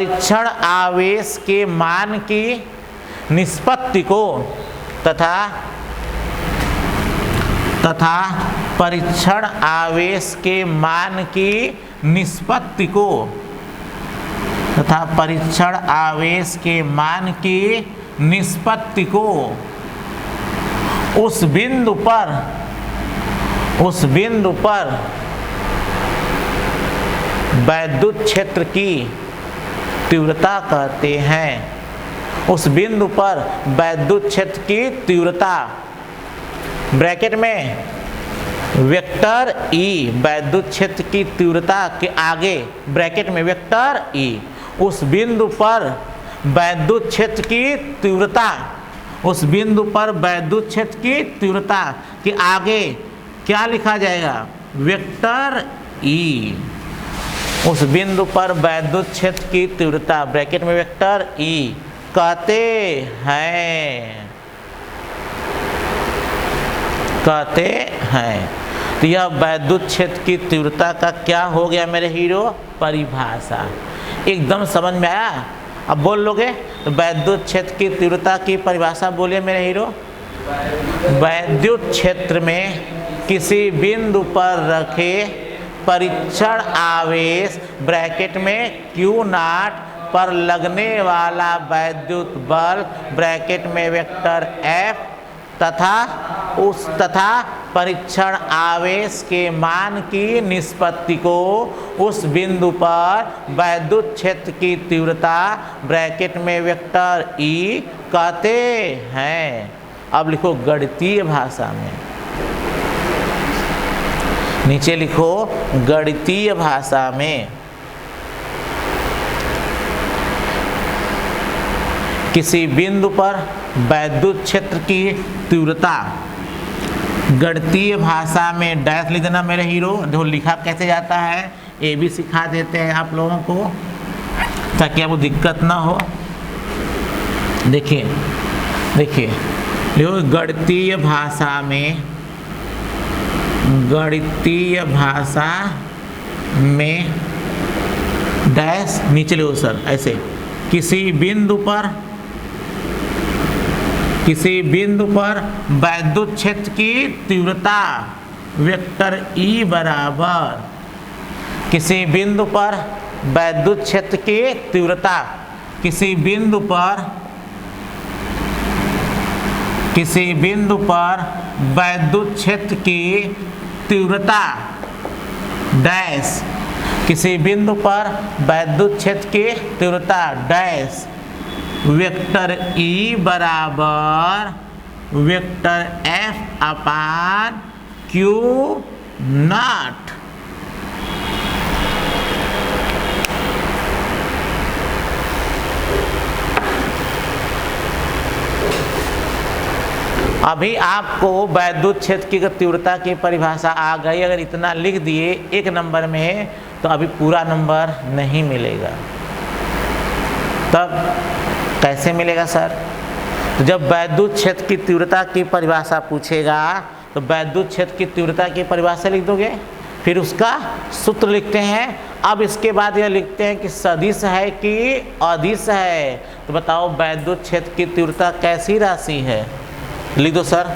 परीक्षण आवेश के मान की निष्पत्ति को तथा परीक्षण आवेश के मान की निष्पत्ति को तथा परीक्षण आवेश के मान की निष्पत्ति को उस बिंदु पर वैद्युत क्षेत्र की तीव्रता कहते हैं। उस बिंदु पर वैद्युत क्षेत्र की तीव्रता, ब्रैकेट में वेक्टर ई, वैद्युत क्षेत्र की तीव्रता के आगे ब्रैकेट में वेक्टर ई, उस बिंदु पर वैद्युत क्षेत्र की तीव्रता, उस बिंदु पर वैद्युत क्षेत्र की तीव्रता के आगे क्या लिखा जाएगा? Vector E. उस बिंदु पर वैद्युत क्षेत्र की तीव्रता, ब्रैकेट में वेक्टर ई कहते हैं। तो यह वैद्युत क्षेत्र की तीव्रता का क्या हो गया मेरे हीरो? परिभाषा। एकदम समझ में आया? अब बोल लोगे तो वैद्युत क्षेत्र की तीव्रता की परिभाषा बोलिए मेरे हीरो। वैद्युत क्षेत्र में किसी बिंदु पर रखे परीक्षण आवेश, ब्रैकेट में Q0 पर लगने वाला वैद्युत बल, ब्रैकेट में वेक्टर F तथा परीक्षण आवेश के मान की निष्पत्ति को उस बिंदु पर वैद्युत क्षेत्र की तीव्रता, ब्रैकेट में वेक्टर E कहते हैं। अब लिखो गणितीय भाषा में, नीचे लिखो गणितीय भाषा में। किसी बिंदु पर वैद्युत क्षेत्र की तीव्रता, गणितीय भाषा में डैश लिख देना मेरे हीरो। जो लिखा कैसे जाता है ये भी सिखा देते हैं आप लोगों को, ताकि आपको दिक्कत ना हो। देखिए देखो गणितीय भाषा में, गणितीय भाषा में डैश नीचे लिखो सर ऐसे। किसी बिंदु पर वैद्युत क्षेत्र की तीव्रता, वेक्टर ई बराबर, किसी बिंदु पर वैद्युत क्षेत्र की तीव्रता, किसी बिंदु पर वैद्युत क्षेत्र की तीव्रता डैश, किसी बिंदु पर वैद्युत क्षेत्र की तीव्रता डैश, वेक्टर ई बराबर वेक्टर F अपान Q0। अभी आपको वैद्युत क्षेत्र की तीव्रता की परिभाषा आ गई। अगर इतना लिख दिए एक नंबर में तो अभी पूरा नंबर नहीं मिलेगा। तब कैसे मिलेगा सर? तो जब वैद्युत क्षेत्र की तीव्रता की परिभाषा पूछेगा तो वैद्युत क्षेत्र की तीव्रता की परिभाषा लिख दोगे, फिर उसका सूत्र लिखते हैं। अब इसके बाद यह लिखते हैं कि सदिश है कि अदिश है। तो बताओ वैद्युत क्षेत्र की तीव्रता कैसी राशि है? लिख दो सर।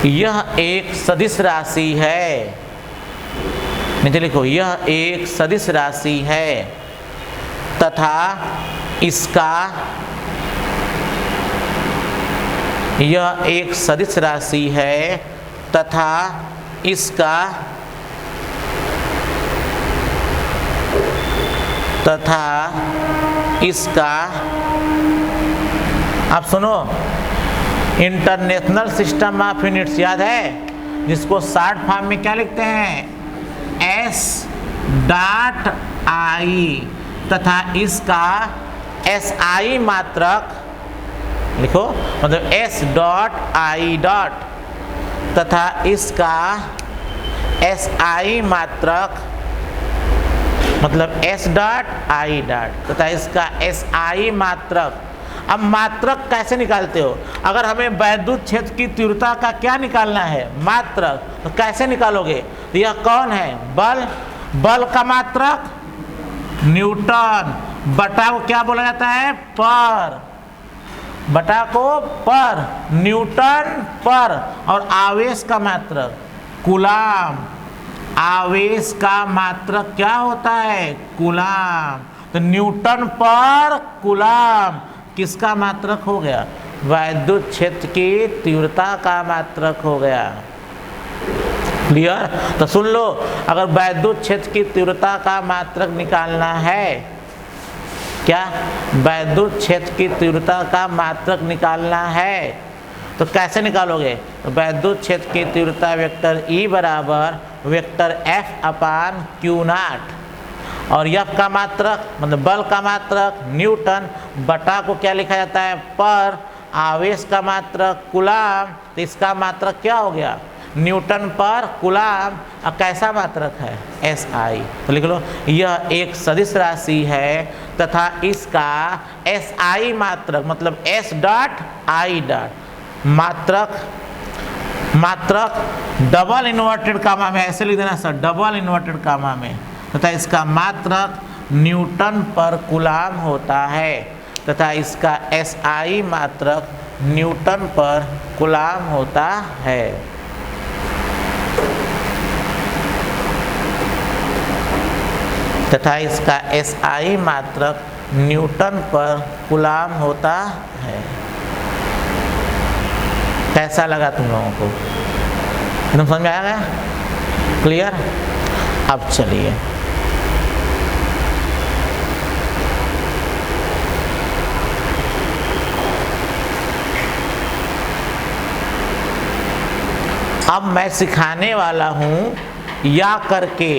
यह एक सदिश राशि है। नीचे लिखो यह एक सदिश राशि है तथा इसका, यह एक सदिश राशि है तथा इसका आप सुनो, इंटरनेशनल सिस्टम ऑफ यूनिट्स याद है, जिसको शॉर्ट फॉर्म में क्या लिखते हैं? S.I तथा इसका SI मात्रक लिखो, मतलब S.I तथा इसका SI मात्रक मतलब S.I तथा इसका SI मात्रक। अब मात्रक कैसे निकालते हो? अगर हमें वैद्युत क्षेत्र की तीव्रता का क्या निकालना है? मात्रक। तो कैसे निकालोगे? तो यह कौन है? बल। बल का मात्रक न्यूटन। बटा को क्या बोला जाता है? पर। बटा को पर, न्यूटन पर। और आवेश का मात्रक कूलाम। आवेश का मात्रक क्या होता है? कूलाम। तो न्यूटन पर कूलाम किसका मात्रक हो गया? वैद्युत क्षेत्र की तीव्रता का मात्रक हो गया। क्लियर? तो सुन लो, अगर वैद्युत क्षेत्र की तीव्रता का मात्रक निकालना है, क्या वैद्युत क्षेत्र की तीव्रता का मात्रक निकालना है तो कैसे निकालोगे? तो वैद्युत क्षेत्र की तीव्रता वेक्टर E बराबर वेक्टर F अपान Q0 और F का मात्रक मतलब बल का मात्रक न्यूटन बटा को क्या लिखा जाता है? पर। आवेश का मात्रक कूलाम, तो इसका मात्रक क्या हो गया? न्यूटन पर कूलाम। अब कैसा मात्रक है? SI। तो लिख लो, यह एक सदिश राशि है तथा इसका SI मात्रक मतलब S डॉट I डॉट मात्रक डबल इन्वर्टेड कामा में ऐसे लिख देना सर, डबल इन्वर्टेड कामा में, तथा इसका मात्रक न्यूटन पर कूलाम होता है तथा इसका SI मात्रक न्यूटन पर कूलाम होता है। तथा इसका SI मात्रक न्यूटन पर कूलाम होता है। कैसा लगा तुम लोगों को? एकदम समझ में आ गया? क्लियर? अब चलिए अब मैं सिखाने वाला हूं या करके।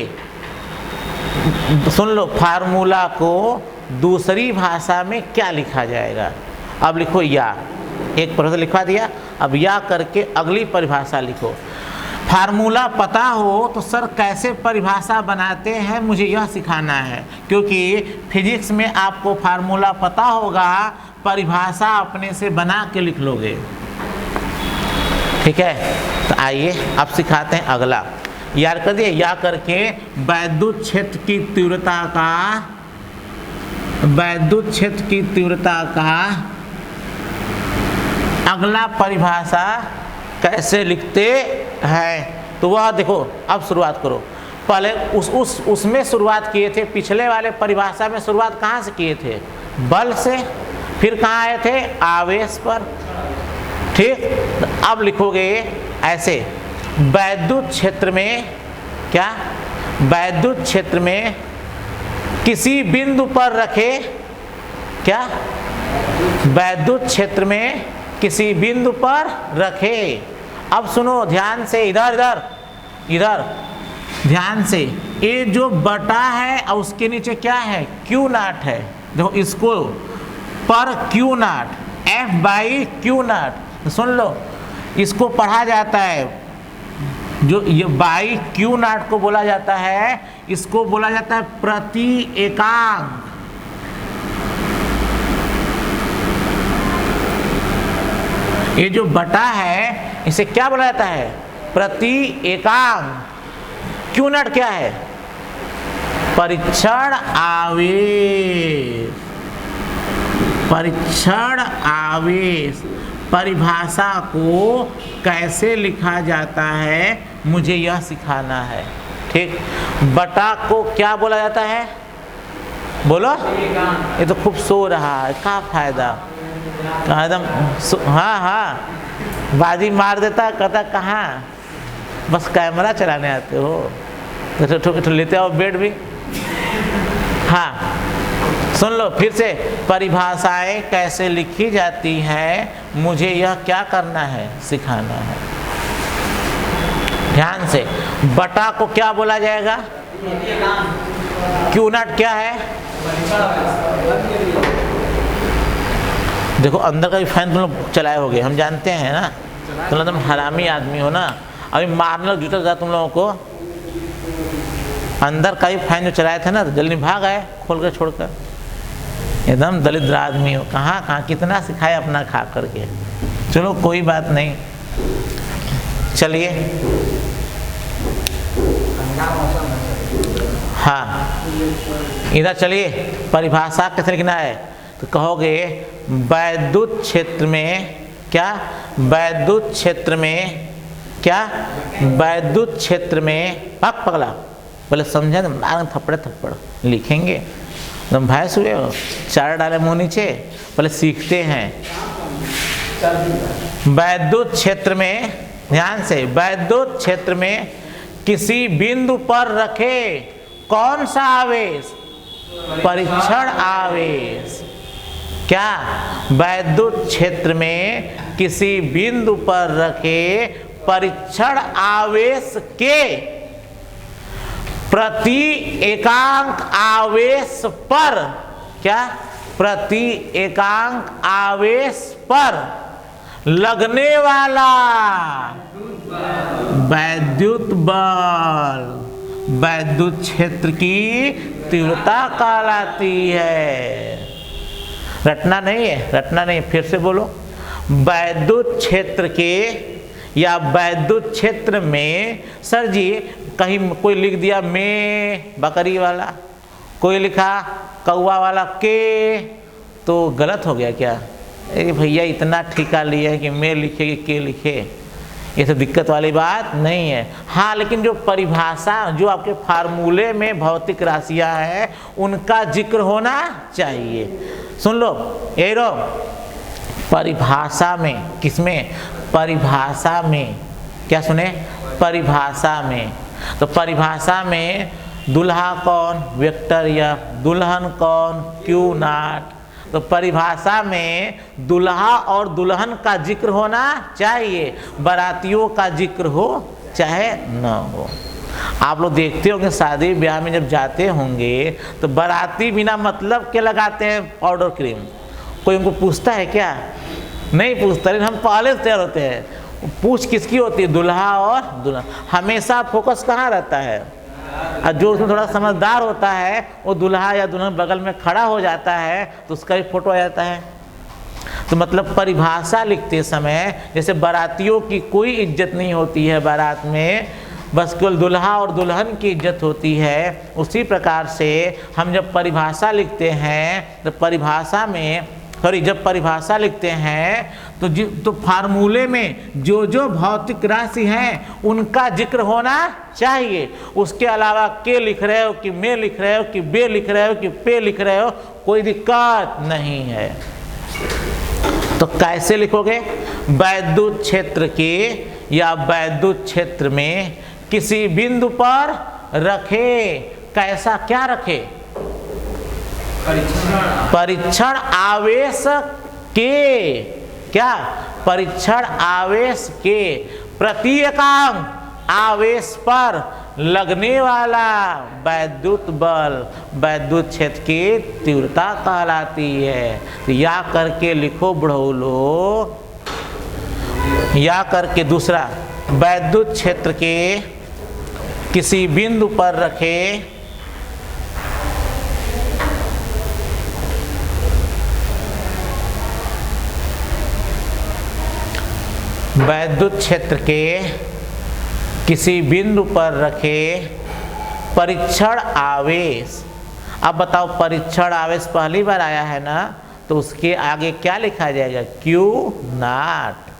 सुन लो, फार्मूला को दूसरी भाषा में क्या लिखा जाएगा? अब लिखो या, एक परिभाषा लिखवा दिया, अब या करके अगली परिभाषा लिखो। फार्मूला पता हो तो सर कैसे परिभाषा बनाते हैं मुझे यह सिखाना है, क्योंकि फिजिक्स में आपको फार्मूला पता होगा, परिभाषा अपने से बना के लिख लोगे। ठीक है, तो आइए अब सिखाते हैं अगला। याद कर दिए, या करके वैद्युत क्षेत्र की तीव्रता का अगला परिभाषा कैसे लिखते हैं। तो वह देखो, अब शुरुआत करो। पहले उसमें शुरुआत किए थे, पिछले वाले परिभाषा में शुरुआत कहाँ से किए थे? बल से। फिर कहाँ आए थे? आवेश पर। ठीक, अब लिखोगे ऐसे, वैद्युत क्षेत्र में क्या? वैद्युत क्षेत्र में किसी बिंदु पर रखे क्या? वैद्युत क्षेत्र में किसी बिंदु पर रखे। अब सुनो ध्यान से, इधर ध्यान से, ये जो बटा है और उसके नीचे क्या है? Q0 है। देखो इसको पर Q0 F बाई Q0। सुन लो, इसको पढ़ा जाता है, जो ये बाई Q0 को बोला जाता है, इसको बोला जाता है प्रति एकांक। ये जो बटा है इसे क्या बोला जाता है? प्रति एकांक। Q0 क्या है? परीक्षण आवेश। परीक्षण आवेश। परिभाषा को कैसे लिखा जाता है मुझे यह सिखाना है। ठीक, बटा को क्या बोला जाता है? बोलो। ये तो खूब सो रहा है, क्या फायदा? एकदम हाँ, बाजी मार देता, कहता कहाँ, बस कैमरा चलाने आते हो तो लेते हो बेड भी। हाँ, सुन लो फिर से, परिभाषाएं कैसे लिखी जाती हैं मुझे यह क्या करना है? सिखाना है। ध्यान से, बटा को क्या बोला जाएगा? Q0 क्या है? देखो अंदर का भी फैन तुम लोग चलाए होगे, हम जानते हैं ना, तुम लोग हरामी आदमी हो ना। अभी मारने जूता था तुम लोगों को। अंदर का भी फैन जो चलाए थे ना, तो जल्दी भाग आए खोल कर छोड़कर। एकदम दलिद्र आदमी हो, कहाँ कितना सिखाए अपना खा करके। चलो कोई बात नहीं, चलिए। हाँ इधर चलिए, परिभाषा कैसे लिखना है, तो कहोगे वैद्युत क्षेत्र में क्या, वैद्युत क्षेत्र में क्या, वैद्युत क्षेत्र में, पक पगला पहले समझे, थप्पड़ थप्पड़ लिखेंगे, तुम भैंस हुए हो, चार डाले मुंह नीचे, पहले सीखते हैं। वैद्युत क्षेत्र में, ध्यान से, वैद्युत क्षेत्र में किसी बिंदु पर रखे कौन सा आवेश, परीक्षण आवेश। क्या, वैद्युत क्षेत्र में किसी बिंदु पर रखे परीक्षण आवेश के प्रति एकांक आवेश पर, क्या, प्रति एकांक आवेश पर लगने वाला वैद्युत बल वैद्युत क्षेत्र की तीव्रता कहलाती है। रटना नहीं है, रटना नहीं है, फिर से बोलो। वैद्युत क्षेत्र के या वैद्युत क्षेत्र में, सर जी कहीं कोई लिख दिया में बकरी वाला, कोई लिखा कौवा वाला के, तो गलत हो गया क्या? भैया इतना ठिका लिया है कि मैं लिखे कि के लिखे, ये तो दिक्कत वाली बात नहीं है। हाँ, लेकिन जो परिभाषा, जो आपके फार्मूले में भौतिक राशियां हैं, उनका जिक्र होना चाहिए। सुन लो, ये रो परिभाषा में, किसमें, परिभाषा में, क्या सुने, परिभाषा में। तो परिभाषा में दुल्हा कौन, वेक्टर या दुल्हन कौन, क्यू नॉट। तो परिभाषा में दुल्हा और दुल्हन का जिक्र होना चाहिए, बारातियों का जिक्र हो चाहे न हो। आप लोग देखते होंगे शादी ब्याह में जब जाते होंगे तो बाराती बिना मतलब के लगाते हैं पाउडर क्रीम, कोई उनको पूछता है क्या? नहीं पूछता, लेकिन हम पहले से तैयार होते हैं। पूछ किसकी होती है, दुल्हा और दुल्हन। हमेशा फोकस कहाँ रहता है, और जो उसमें थोड़ा समझदार होता है वो दुल्हा या दुल्हन बगल में खड़ा हो जाता है तो उसका भी फोटो आ जाता है। तो मतलब परिभाषा लिखते समय जैसे बारातियों की कोई इज्जत नहीं होती है बारात में, बस केवल दुल्हा और दुल्हन की इज्जत होती है, उसी प्रकार से हम जब परिभाषा लिखते हैं तो परिभाषा में, सॉरी, जब परिभाषा लिखते हैं तो फार्मूले में जो जो भौतिक राशि हैं उनका जिक्र होना चाहिए। उसके अलावा के लिख रहे हो कि में लिख रहे हो कि बे लिख रहे हो कि पे लिख रहे हो, कोई दिक्कत नहीं है। तो कैसे लिखोगे, वैद्युत क्षेत्र के या वैद्युत क्षेत्र में किसी बिंदु पर रखे, कैसा, क्या रखे, परीक्षण आवेश के, क्या, परीक्षण आवेश के प्रति एकांक आवेश पर लगने वाला वैद्युत बल वैद्युत क्षेत्र की तीव्रता कहलाती है। तो या करके लिखो बुढ़ौलो, या करके। दूसरा, वैद्युत क्षेत्र के किसी बिंदु पर रखे वैद्युत क्षेत्र के किसी बिंदु पर रखे परीक्षण आवेश। अब बताओ, परीक्षण आवेश पहली बार आया है ना, तो उसके आगे क्या लिखा जाएगा, क्यू नॉट।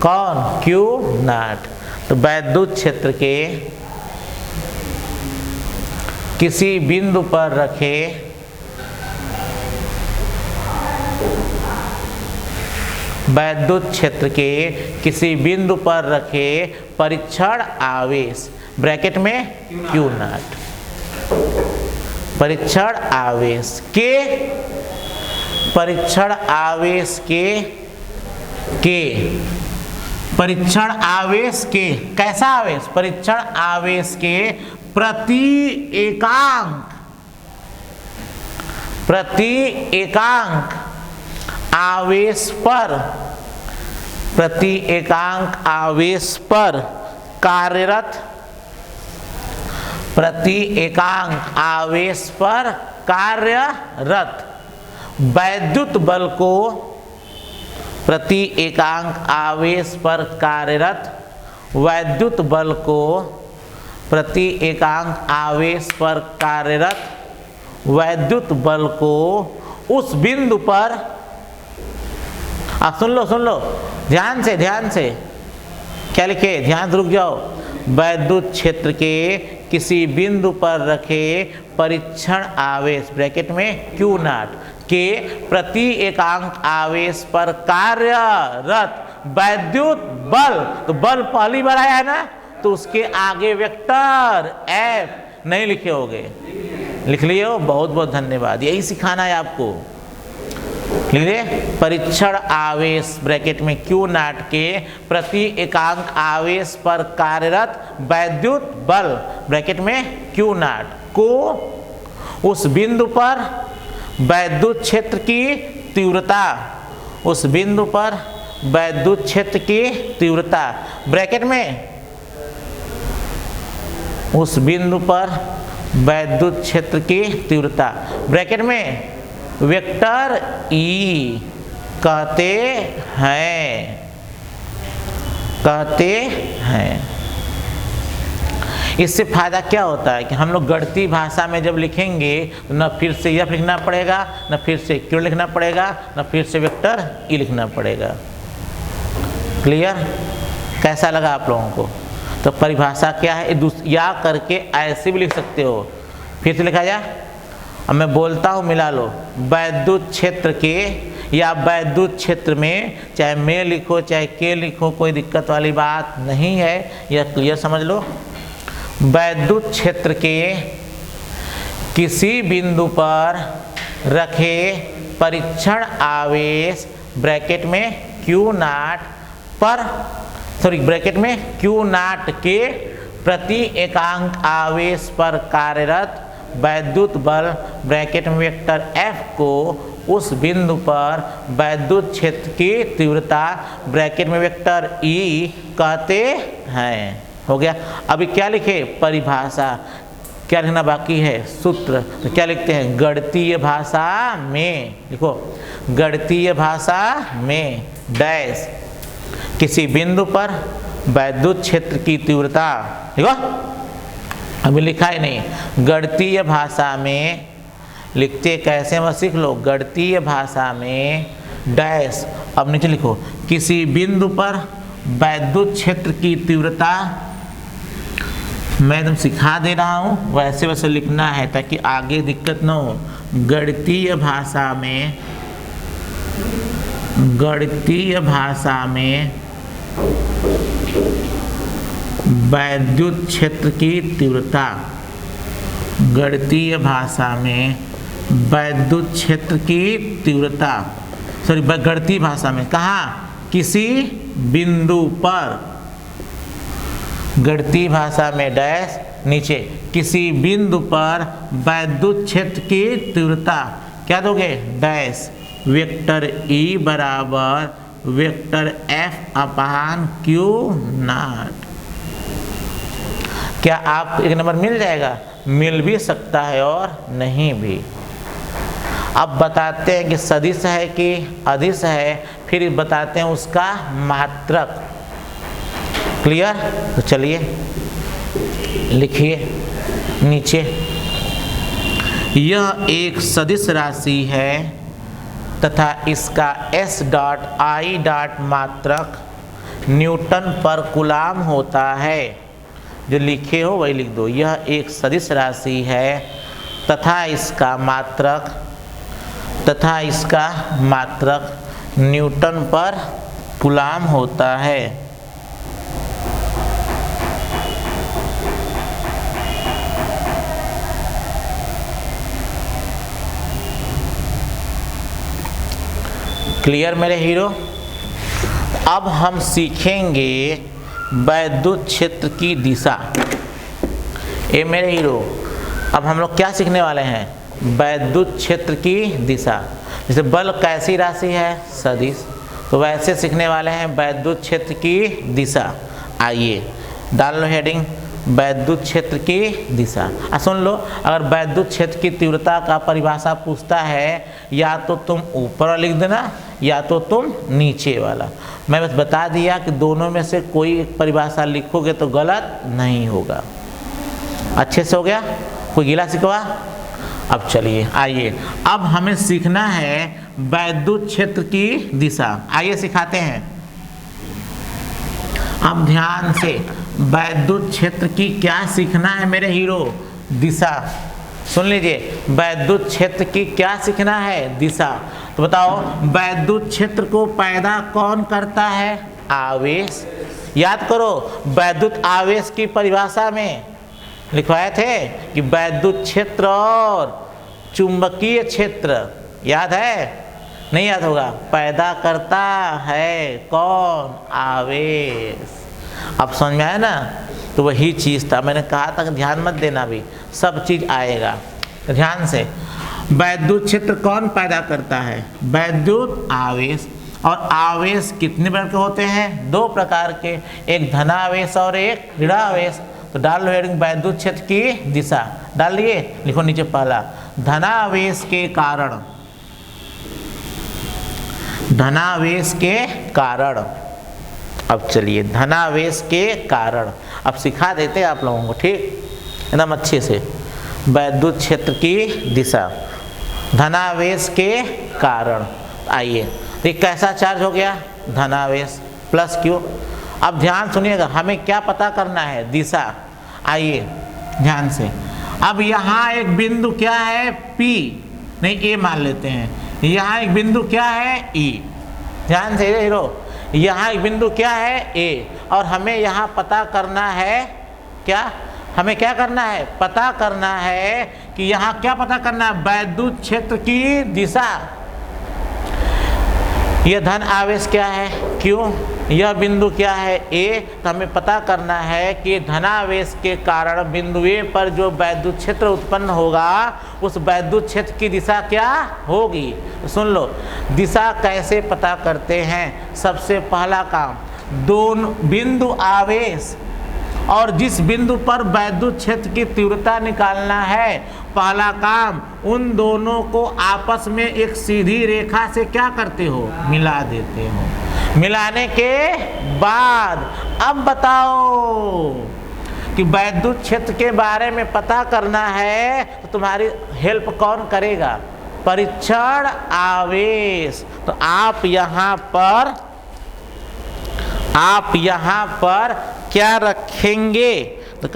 कौन, क्यू नॉट। तो वैद्युत क्षेत्र के किसी बिंदु पर रखे वैद्युत क्षेत्र के किसी बिंदु पर रखे परीक्षण आवेश, ब्रैकेट में क्यू नॉट, परीक्षण आवेश के, परीक्षण आवेश के परीक्षण आवेश के, कैसा आवेश, परीक्षण आवेश के प्रति एकांक आवेश पर, प्रति एकांक आवेश पर कार्यरत, प्रति एकांक आवेश पर कार्यरत वैद्युत बल को, प्रति एकांक आवेश पर कार्यरत वैद्युत बल को, प्रति एकांक आवेश पर कार्यरत वैद्युत बल को उस बिंदु पर, आप सुन लो ध्यान से, क्या लिखे, ध्यान से रुक जाओ। वैद्युत क्षेत्र के किसी बिंदु पर रखे परीक्षण आवेश ब्रैकेट में Q नॉट के प्रति एकांक आवेश पर कार्यरत वैद्युत बल, तो बल पहली बार आया है ना, तो उसके आगे वेक्टर F नहीं लिखे होगे, लिख लिए हो, बहुत बहुत धन्यवाद। यही सिखाना है आपको। लिख लिए, परीक्षण आवेश ब्रैकेट में Q नॉट के प्रति एकांक आवेश पर कार्यरत वैद्युत बल ब्रैकेट में Q नॉट को उस बिंदु पर वैद्युत क्षेत्र की तीव्रता, उस बिंदु पर वैद्युत क्षेत्र की तीव्रता ब्रैकेट में, उस बिंदु पर वैद्युत क्षेत्र की तीव्रता ब्रैकेट में वेक्टर E कहते हैं। इससे फायदा क्या होता है कि हम लोग गणितीय भाषा में जब लिखेंगे तो न फिर से F लिखना पड़ेगा, न फिर से Q लिखना पड़ेगा, न फिर से वेक्टर E लिखना पड़ेगा। क्लियर? कैसा लगा आप लोगों को? तो परिभाषा क्या है, या करके ऐसे भी लिख सकते हो। फिर से लिखा जाए, अब मैं बोलता हूँ, मिला लो। वैद्युत क्षेत्र के या वैद्युत क्षेत्र में, चाहे मैं लिखो चाहे के लिखो, कोई दिक्कत वाली बात नहीं है, यह क्लियर समझ लो। वैद्युत क्षेत्र के किसी बिंदु पर रखे परीक्षण आवेश ब्रैकेट में Q नॉट पर, सॉरी ब्रैकेट में Q नॉट के प्रति एकांक आवेश पर कार्यरत वैद्युत बल ब्रैकेट में वेक्टर F को उस बिंदु पर वैद्युत क्षेत्र की तीव्रता ब्रैकेट में वेक्टर E कहते हैं। हो गया। अभी क्या लिखे, परिभाषा। क्या लिखना बाकी है, सूत्र। तो क्या लिखते हैं, गणितीय भाषा में, लिखो गणितीय भाषा में डैश किसी बिंदु पर वैद्युत क्षेत्र की तीव्रता, देखो अभी लिखा ही नहीं, गणितीय भाषा में लिखते कैसे मत सीख लो। गणितीय भाषा में डैश, अब नीचे लिखो किसी बिंदु पर वैद्युत क्षेत्र की तीव्रता, मैं एकदम सिखा दे रहा हूँ, वैसे वैसे लिखना है ताकि आगे दिक्कत ना हो। गणितीय भाषा में, गणितीय भाषा में वैद्युत क्षेत्र की तीव्रता, गणितीय भाषा में वैद्युत क्षेत्र की तीव्रता, सॉरी गणितीय भाषा में कहाँ, किसी बिंदु पर, गणितीय भाषा में डैश नीचे किसी बिंदु पर वैद्युत क्षेत्र की तीव्रता, क्या दोगे, डैश वेक्टर E बराबर vector F upon Q not. क्या आप एक नंबर मिल जाएगा, मिल भी सकता है और नहीं भी। अब बताते हैं कि सदिश है कि अदिश है, फिर बताते हैं उसका मात्रक। क्लियर? तो चलिए लिखिए नीचे, यह एक सदिश राशि है तथा इसका S डॉट I डॉट मात्रक न्यूटन पर कूलाम होता है। जो लिखे हो वही लिख दो। यह एक सदिश राशि है तथा इसका मात्रक न्यूटन पर कूलाम होता है। क्लियर मेरे हीरो? अब हम सीखेंगे वैद्युत क्षेत्र की दिशा। ये मेरे हीरो, अब हम लोग क्या सीखने वाले हैं, वैद्युत क्षेत्र की दिशा। जैसे बल कैसी राशि है, सदिश, तो वैसे सीखने वाले हैं वैद्युत क्षेत्र की दिशा। आइए डाल लो हेडिंग, वैद्युत क्षेत्र की दिशा। सुन लो, अगर वैद्युत क्षेत्र की तीव्रता का परिभाषा पूछता है, या तो तुम ऊपर लिख देना या तो तुम नीचे वाला। मैं बस बता दिया कि दोनों में से कोई एक परिभाषा लिखोगे तो गलत नहीं होगा। अच्छे से हो गया? कोई गिला शिकवा? अब चलिए आइए, अब हमें सीखना है वैद्युत क्षेत्र की दिशा। आइए सिखाते हैं। अब ध्यान से, वैद्युत क्षेत्र की क्या सीखना है मेरे हीरो? दिशा। सुन लीजिए, वैद्युत क्षेत्र की क्या सीखना है? दिशा। तो बताओ, वैद्युत क्षेत्र को पैदा कौन करता है? आवेश। याद करो, वैद्युत आवेश की परिभाषा में लिखवाए थे कि वैद्युत क्षेत्र और चुंबकीय क्षेत्र, याद है? नहीं याद होगा। पैदा करता है कौन? आवेश। अब समझ में आया ना? तो वही चीज था, मैंने कहा था कि ध्यान मत देना, भी सब चीज आएगा ध्यान से। वैद्युत क्षेत्र कौन पैदा करता है? वैद्युत आवेश। और आवेश कितने प्रकार के होते हैं? 2 प्रकार के, एक धनावेश और एक ऋणावेश। तो डाल लो हेडिंग वैद्युत क्षेत्र की दिशा, डाल लिए, लिखो नीचे पहला, धनावेश के कारण। धनावेश के कारण। अब चलिए, धनावेश के कारण अब सिखा देते हैं आप लोगों को, ठीक एकदम अच्छे से। वैद्युत क्षेत्र की दिशा, धनावेश के कारण। आइए, तो कैसा चार्ज हो गया? धनावेश प्लस क्यू। अब ध्यान सुनिएगा, हमें क्या पता करना है? दिशा। आइए ध्यान से, अब यहाँ एक बिंदु क्या है? P, नहीं ए मान लेते हैं। यहाँ एक बिंदु क्या है? E। ध्यान से हीरो, यहाँ एक बिंदु क्या है? A। और हमें यहाँ पता करना है क्या? हमें क्या करना है? पता करना है कि यहाँ क्या पता करना है? वैद्युत क्षेत्र की दिशा। यह धन आवेश क्या है? क्यों? यह बिंदु क्या है? A। तो हमें पता करना है कि धनावेश के कारण बिंदु A पर जो वैद्युत क्षेत्र उत्पन्न होगा, उस वैद्युत क्षेत्र की दिशा क्या होगी? तो सुन लो, दिशा कैसे पता करते हैं? सबसे पहला काम, दोनों बिंदु आवेश और जिस बिंदु पर वैद्युत क्षेत्र की तीव्रता निकालना है, पहला काम उन दोनों को आपस में एक सीधी रेखा से क्या करते हो? मिला देते हो। मिलाने के बाद अब बताओ कि वैद्युत क्षेत्र के बारे में पता करना है, तो तुम्हारी हेल्प कौन करेगा? परीक्षण आवेश। तो आप यहाँ पर क्या रखेंगे?